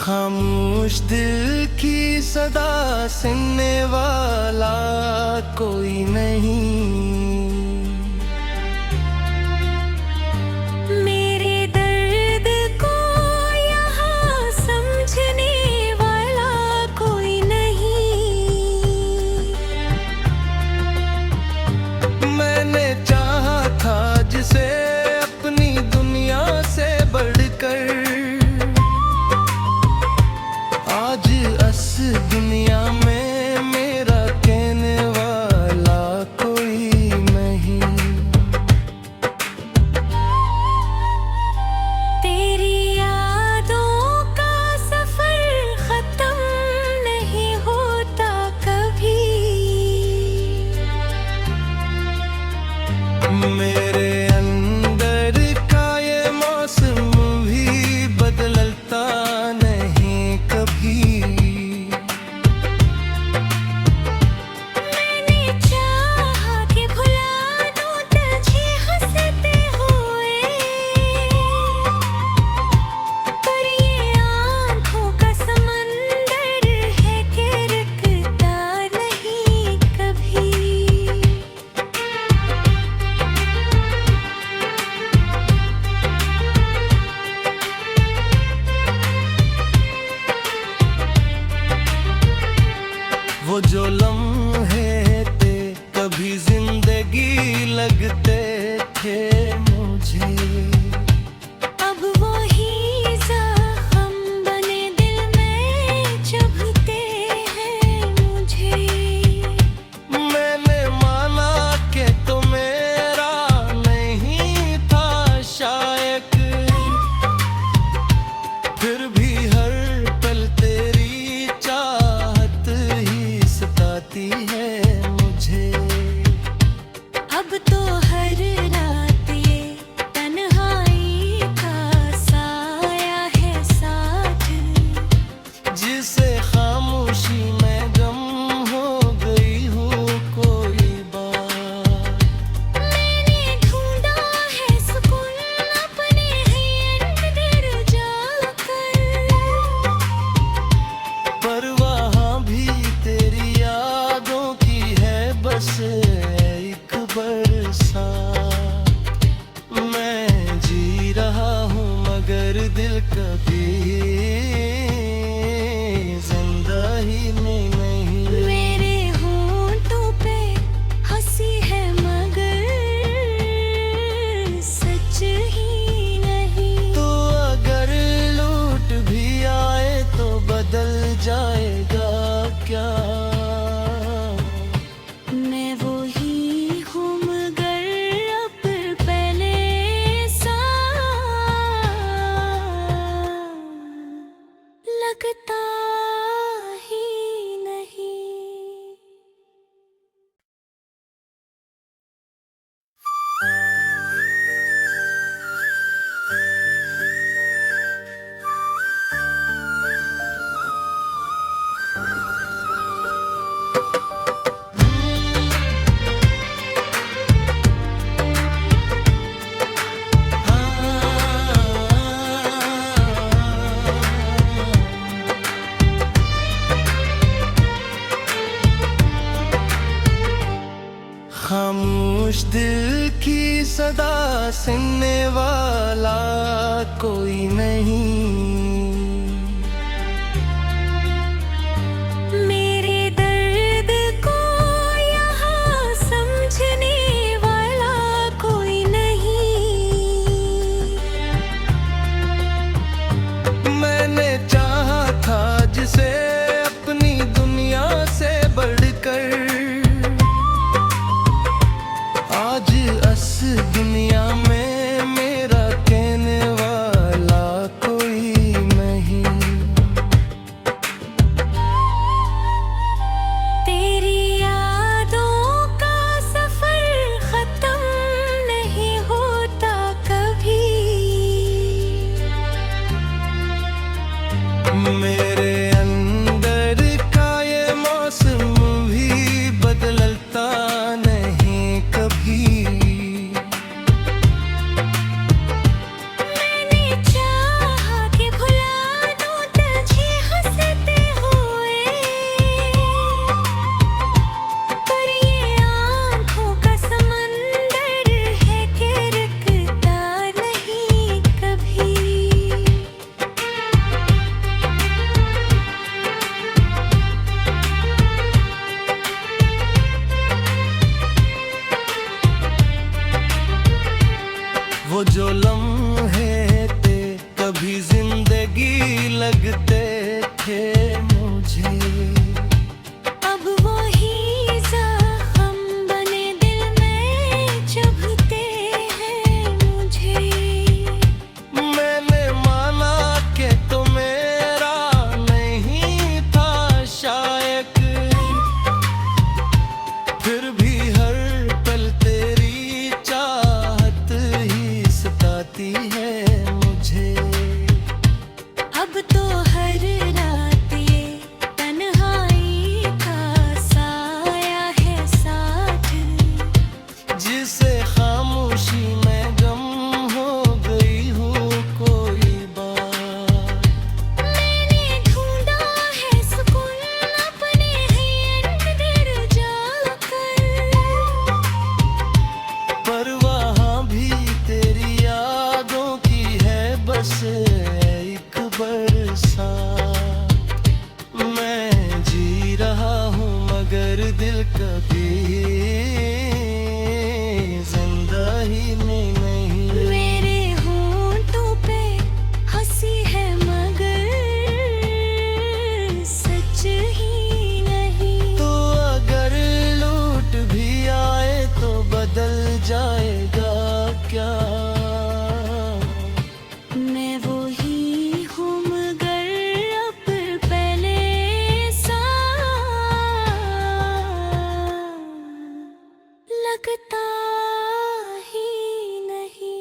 खामोश दिल की सदा सुनने वाला कोई नहीं। मेरे दर्द को यहाँ समझने वाला कोई नहीं। मैंने चाहा था जिसे अपनी दुनिया से बढ़कर, आज इस दुनिया में मेरा कहने वाला कोई नहीं। तेरी यादों का सफर खत्म नहीं होता कभी। मेरे अंदर का ये मौसम भी बदलता नहीं कभी। मैंने चाहा कि भुला दूं तुझे हंसते हुए, पर ये आँखों का समंदर है कि रुकता नहीं कभी। वो जो लम्हे थे कभी जिंदगी लगते थे मुझे, अब वही जख्म बने दिल में चुभते हैं मुझे। मैंने माना कि तो मेरा नहीं था शायक, फिर भी हर पल तेरी चाहत ही सताती है मुझे। अब तो हर रात ये तन्हाई का साया है साथ, जिसे खामोशी में गम हो गई हो कोई बात। मैंने ढूंढा है सुकून अपने ही अंदर जाकर, पर वहाँ भी तेरी यादों की है बस एक बरसात। मैं जी रहा हूँ मगर दिल कभी जिंदा ही नहीं। मेरे होंठों पे हंसी है मगर सच ही नहीं। तो अगर लूट भी आए तो बदल जाएगा क्या? मैं वो ही हूँ मगर अब पहले सा लगता ही नहीं। खामोश दिल की सदा सुनने वाला कोई नहीं। मेरे दर्द को यहाँ समझने वाला कोई नहीं। मैंने चाहा था जिसे अपनी दुनिया से बढ़कर, आज इस दुनिया में मेरा कहने वाला कोई नहीं। तेरी यादों का सफर खत्म नहीं होता कभी। मेरे अंदर का ये मौसम भी बदलता नहीं कभी। मैंने चाहा कि भुला दूं तुझे लगते थे मुझे। अब वही जख्म बने दिल में चुभते हैं मुझे। मैंने माना कि तो मेरा नहीं था शायक, फिर भी हर पल तेरी चाहत ही सताती है मुझे। अब तो हर रात ये तन्हाई का साया है साथ, जिसे खामोशी में गम हो गई हूँ कोई बात। मैंने ढूंढा है सुकून अपने ही अंदर जाकर, पर वहाँ भी तेरी यादों की है बस एक बरसात। मैं जी रहा हूँ मगर दिल कभी जिंदा ही नहीं। मेरे होंठों पे हंसी है मगर सच ही नहीं। तो अगर लूट भी आए तो बदल जाएगा क्या? मैं वही हूँ मगर अब पहले सा लगता ही नहीं।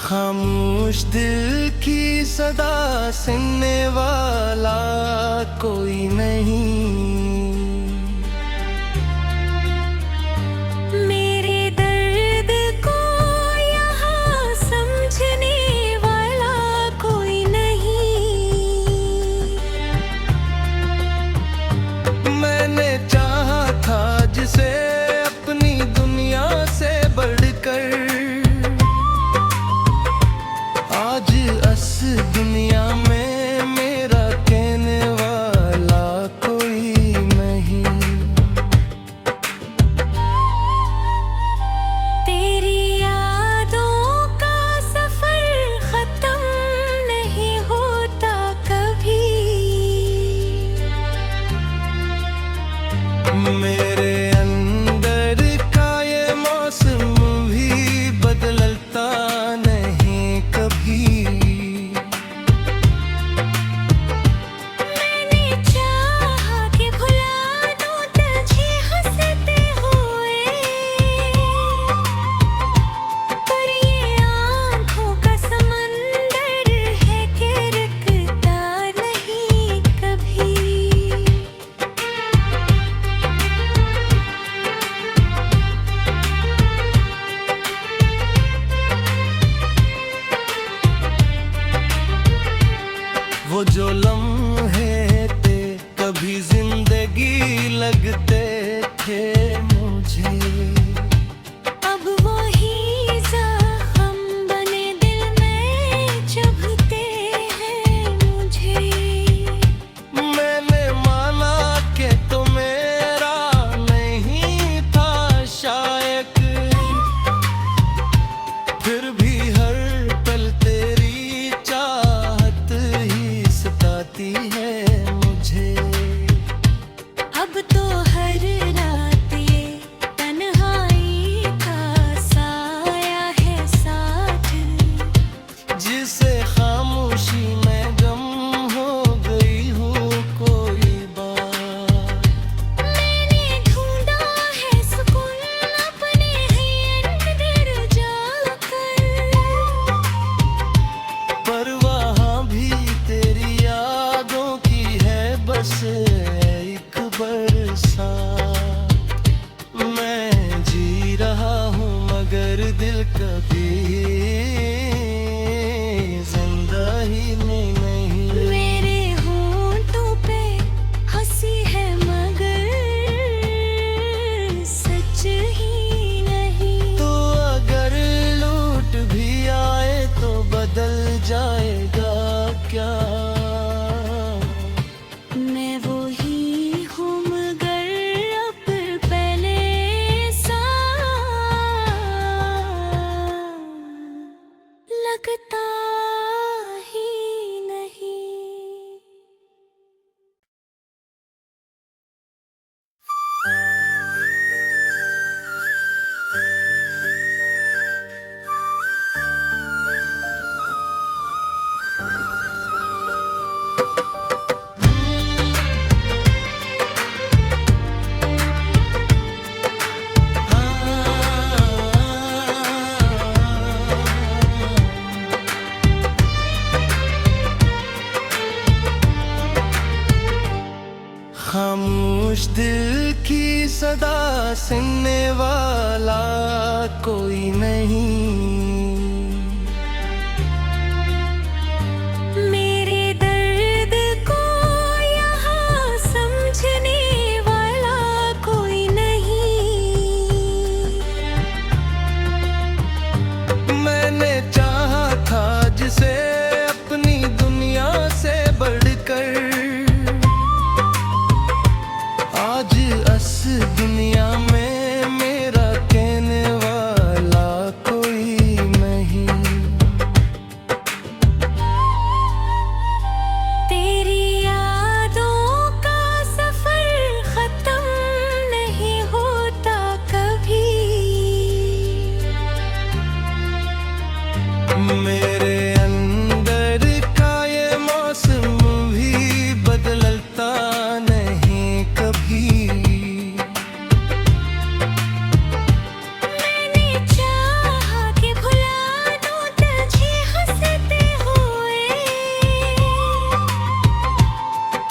खामोश दिल की सदा सुनने वाला कोई नहीं। मेरे दर्द को यहाँ समझने वाला कोई नहीं। मैंने चाहा था जिसे अपनी दुनिया से बढ़कर, आज इस दुनिया में मेरा कहने वाला कोई नहीं। तेरी यादों का सफर खत्म नहीं होता कभी। मेरे अंदर का ये मौसम भी बदलता नहीं कभी। मैंने चाहा कि भुला दूं तुझे हंसते हुए, पर ये आँखों का समंदर है कि रुकता नहीं कभी। वो जो लम्हे थे कभी जिंदगी लगते थे मुझे। अब वही जख्म बने दिल में चुभते हैं मुझे। मैंने माना कि तो मेरा नहीं था शायक, फिर भी हर पल तेरी चाहत ही सताती है मुझे। अब तो हर खामोश दिल की सदा सुनने वाला कोई नहीं। मेरे दर्द को यहाँ समझने वाला कोई नहीं। मैंने चाहा था जिसे अपनी दुनिया से बढ़कर, आज इस दुनिया में मेरा कहने वाला कोई नहीं। तेरी यादों का सफर खत्म नहीं होता कभी। मेरे अंदर का ये मौसम भी बदलता नहीं कभी। मैंने चाहा कि भुला दूं तुझे हंसते हुए,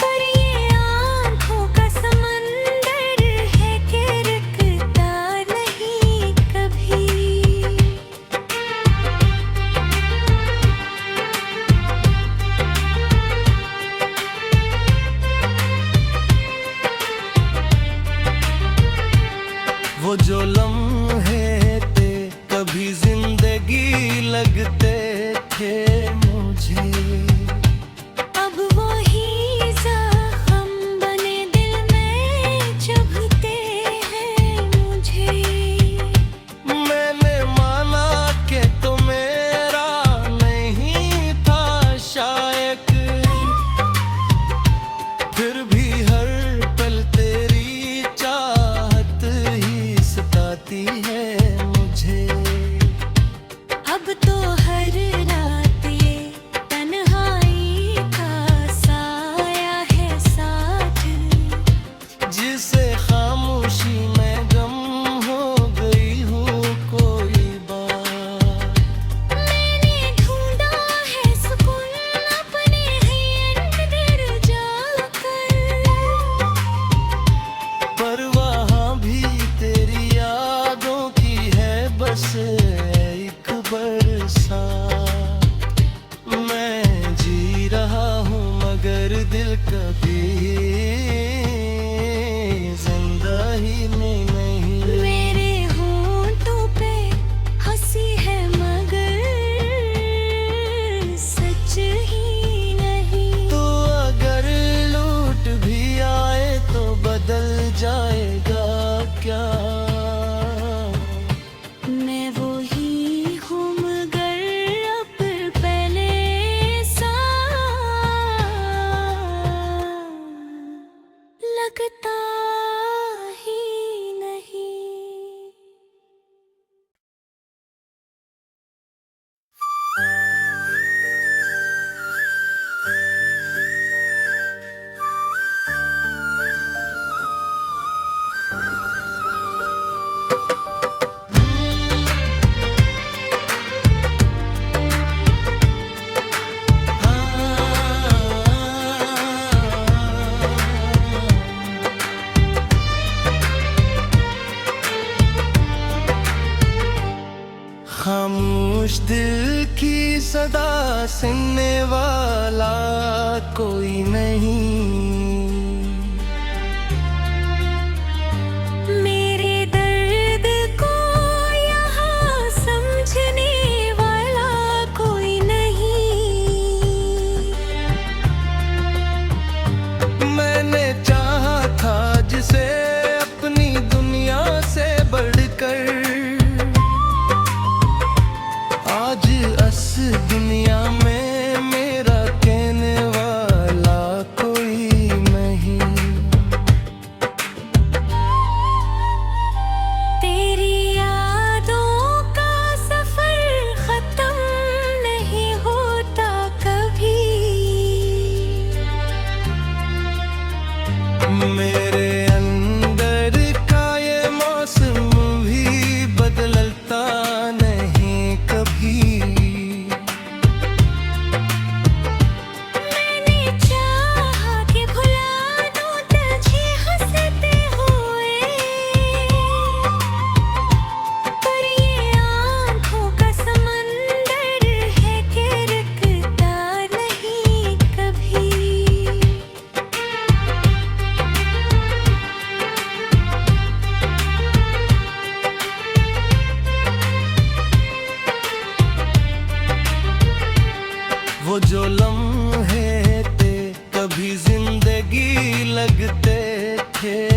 पर ये आँखों का समंदर है कि रुकता नहीं कभी। वो जो लम्हे थे कभी जिंदगी लगते थे मुझे, अब वही जख्म बने दिल में चुभते हैं मुझे। मैंने माना कि तो मेरा नहीं था शायक, फिर भी हर पल तेरी चाहत ही सताती है मुझे। अब तो हर रात ये तन्हाई का साया है साथ, जिसे खामोशी में गम हो गई हूँ कोई बात। मैंने ढूंढा है सुकून अपने ही अंदर जाकर, पर वहाँ भी तेरी यादों की है बस एक बरसात। मैं जी रहा हूँ मगर दिल कभी जिंदा ही नहीं। मेरे होंठों पे हंसी है मगर सच ही नहीं। तो अगर लूट भी आए तो बदल जाएगा क्या? मैं वो ही हूँ मगर अब पहले सा लगता ही नहीं। खामोश दिल की सदा सुनने वाला कोई नहीं। मेरे दर्द को यहाँ समझने वाला कोई नहीं। मैंने चाहा था जिसे अपनी दुनिया से बढ़कर, आज इस दुनिया में मेरा कहने वाला कोई नहीं। तेरी यादों का सफर खत्म नहीं होता कभी। मेरे अंदर का ये मौसम भी बदलता नहीं कभी। वो जो लम्हे थे कभी जिंदगी लगते थे।